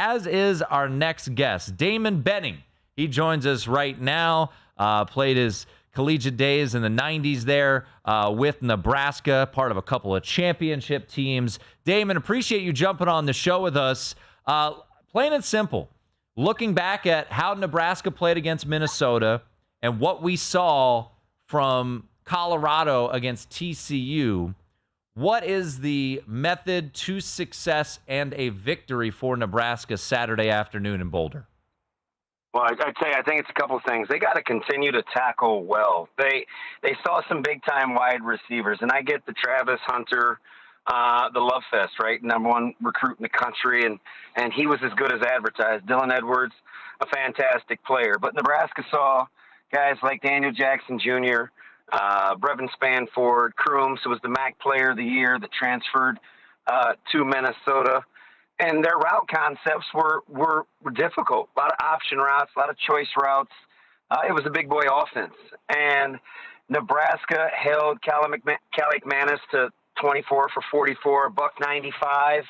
as is our next guest, Damon Benning. He joins us right now, played his collegiate days in the 90s there with Nebraska, part of a couple of championship teams. Damon, appreciate you jumping on the show with us. Plain and simple, looking back at how Nebraska played against Minnesota and what we saw from Colorado against TCU, what is the method to success and a victory for Nebraska Saturday afternoon in Boulder? Well, I'd say I think it's a couple of things. They got to continue to tackle well. They saw some big-time wide receivers, and I get the Travis Hunter, the love fest, right? Number one recruit in the country, and he was as good as advertised. Dylan Edwards, a fantastic player. But Nebraska saw guys like Daniel Jackson Jr., Brevin Spanford, Crooms, who was the MAC Player of the Year that transferred to Minnesota. And their route concepts were difficult. A lot of option routes, a lot of choice routes. It was a big boy offense. And Nebraska held Cali McManus to 24 for 44, $195,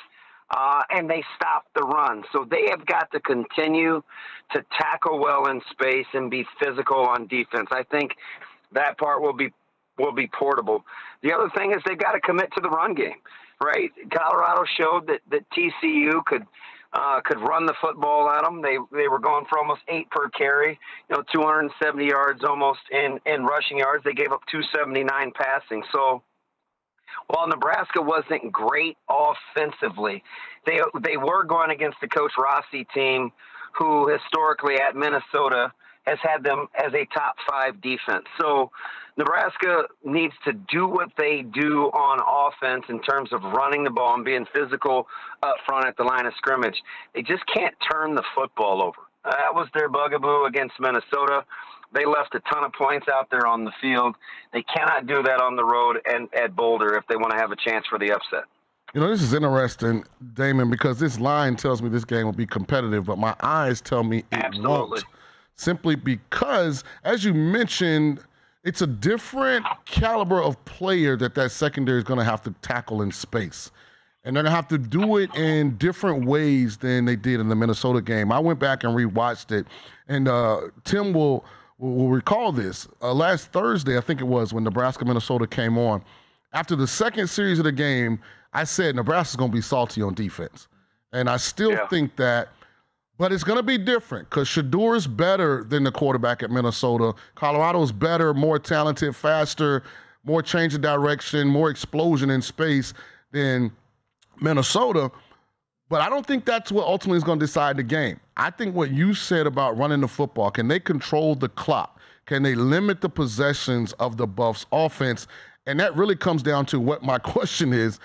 and they stopped the run. So they have got to continue to tackle well in space and be physical on defense. I think that part will be portable. The other thing is they've got to commit to the run game. Right, Colorado showed that TCU could run the football at them. They were going for almost 8 per carry, 270 yards almost in rushing yards. They gave up 279 passing. So while Nebraska wasn't great offensively, they were going against the Coach Rossi team, who historically at Minnesota has had them as a top 5 defense. So Nebraska needs to do what they do on offense in terms of running the ball and being physical up front at the line of scrimmage. They just can't turn the football over. That was their bugaboo against Minnesota. They left a ton of points out there on the field. They cannot do that on the road and at Boulder if they want to have a chance for the upset. This is interesting, Damon, because this line tells me this game will be competitive, but my eyes tell me it won't. Simply because, as you mentioned, it's a different caliber of player that secondary is going to have to tackle in space. And they're going to have to do it in different ways than they did in the Minnesota game. I went back and rewatched it, and Tim will recall this. Last Thursday, I think it was, when Nebraska-Minnesota came on, after the second series of the game, I said Nebraska's going to be salty on defense. And I still think that. But it's going to be different because Shedeur is better than the quarterback at Minnesota. Colorado's better, more talented, faster, more change of direction, more explosion in space than Minnesota. But I don't think that's what ultimately is going to decide the game. I think what you said about running the football, can they control the clock? Can they limit the possessions of the Buffs' offense? And that really comes down to what my question is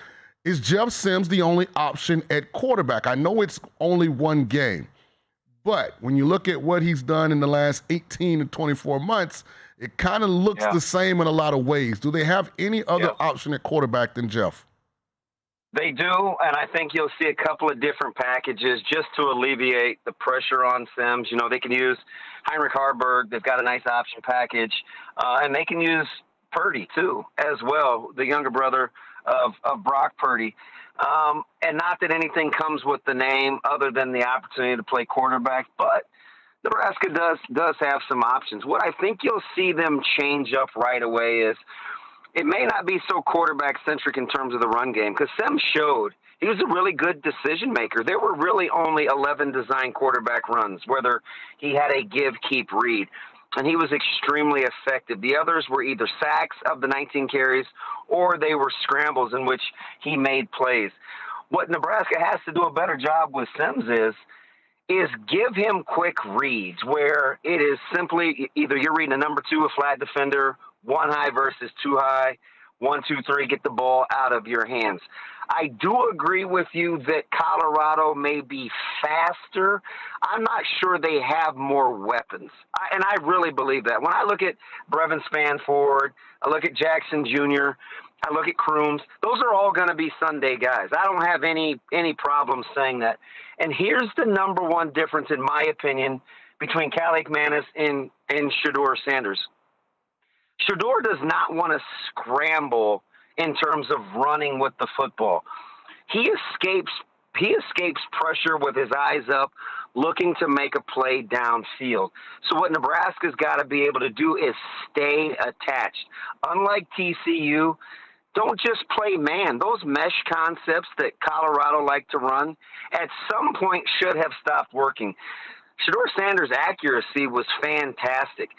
Jeff Sims the only option at quarterback? I know it's only one game. But when you look at what he's done in the last 18 to 24 months, it kind of looks the same in a lot of ways. Do they have any other option at quarterback than Jeff? They do, and I think you'll see a couple of different packages just to alleviate the pressure on Sims. They can use Heinrich Harburg. They've got a nice option package. And they can use Purdy, too, as well, the younger brother of Brock Purdy. And not that anything comes with the name other than the opportunity to play quarterback, but Nebraska does have some options. What I think you'll see them change up right away is it may not be so quarterback-centric in terms of the run game, because Sims showed he was a really good decision maker. There were really only 11 design quarterback runs, whether he had a give-keep read, and he was extremely effective. The others were either sacks of the 19 carries or they were scrambles in which he made plays. What Nebraska has to do a better job with Sims is give him quick reads where it is simply either you're reading a number 2, a flat defender, 1 high versus 2 high, 1, 2, 3, get the ball out of your hands. I do agree with you that Colorado may be faster. I'm not sure they have more weapons. And I really believe that. When I look at Brevin Spanford, I look at Jackson Jr., I look at Crooms, those are all going to be Sunday guys. I don't have any problem saying that. And here's the number one difference, in my opinion, between Cali McManus and Shedeur Sanders. Shedeur does not want to scramble in terms of running with the football. He escapes he escapes pressure with his eyes up, looking to make a play downfield. So what Nebraska's got to be able to do is stay attached. Unlike TCU, don't just play man. Those mesh concepts that Colorado like to run at some point should have stopped working. Shedeur Sanders' accuracy was fantastic,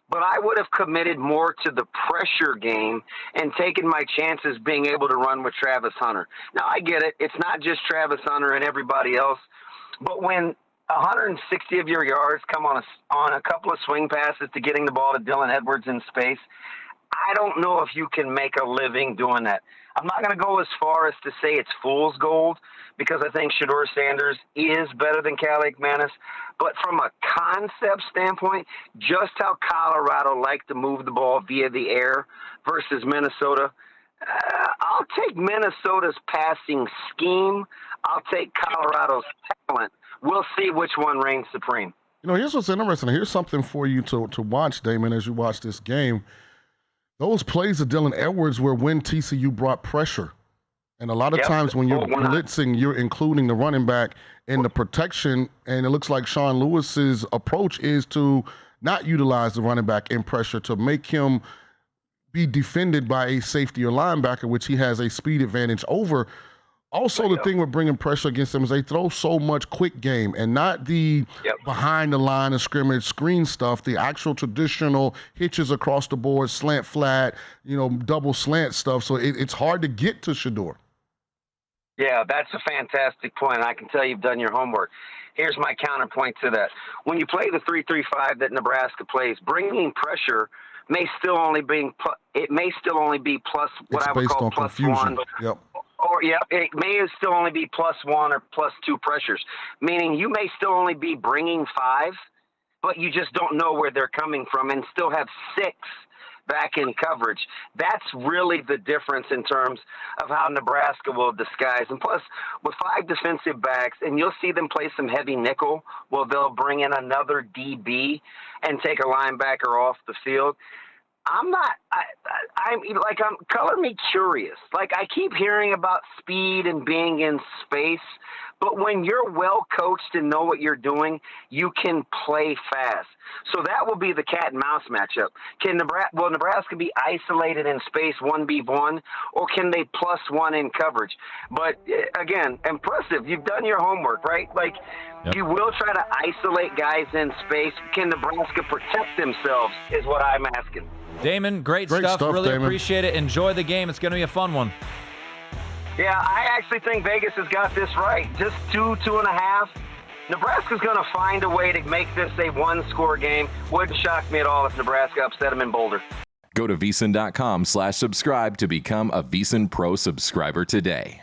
but I would have committed more to the pressure game and taken my chances being able to run with Travis Hunter. Now, I get it. It's not just Travis Hunter and everybody else, but when 160 of your yards come on a couple of swing passes to getting the ball to Dylan Edwards in space, I don't know if you can make a living doing that. I'm not going to go as far as to say it's fool's gold because I think Shedeur Sanders is better than Calais McManus. But from a concept standpoint, just how Colorado liked to move the ball via the air versus Minnesota, I'll take Minnesota's passing scheme. I'll take Colorado's talent. We'll see which one reigns supreme. You know, here's what's interesting. Here's something for you to watch, Damon, as you watch this game. Those plays of Dylan Edwards were when TCU brought pressure. And a lot of times when you're blitzing, you're including the running back in the protection, and it looks like Sean Lewis's approach is to not utilize the running back in pressure, to make him be defended by a safety or linebacker, which he has a speed advantage over. Also, the thing with bringing pressure against them is they throw so much quick game and not the behind the line of scrimmage screen stuff, the actual traditional hitches across the board, slant flat, double slant stuff. So it's hard to get to Shedeur. Yeah, that's a fantastic point. I can tell you've done your homework. Here's my counterpoint to that. When you play the 3-3-5 that Nebraska plays, bringing pressure may still only be plus what I would call plus one. Yep. Or, it may still only be plus one or plus two pressures, meaning you may still only be bringing 5, but you just don't know where they're coming from and still have 6 back in coverage. That's really the difference in terms of how Nebraska will disguise. And plus, with 5 defensive backs, and you'll see them play some heavy nickel, well, they'll bring in another DB and take a linebacker off the field. I'm color me curious. Like, I keep hearing about speed and being in space, but when you're well coached and know what you're doing, you can play fast. So that will be the cat and mouse matchup. Will Nebraska be isolated in space 1v1, or can they plus 1 in coverage? But again, impressive. You've done your homework, right? Like, you will try to isolate guys in space. Can Nebraska protect themselves is what I'm asking. Damon, great stuff. Really Damon. Appreciate it. Enjoy the game. It's going to be a fun one. Yeah, I actually think Vegas has got this right. Just 2.5. Nebraska's going to find a way to make this a one-score game. Wouldn't shock me at all if Nebraska upset them in Boulder. Go to VSiN.com/subscribe to become a VSiN Pro subscriber today.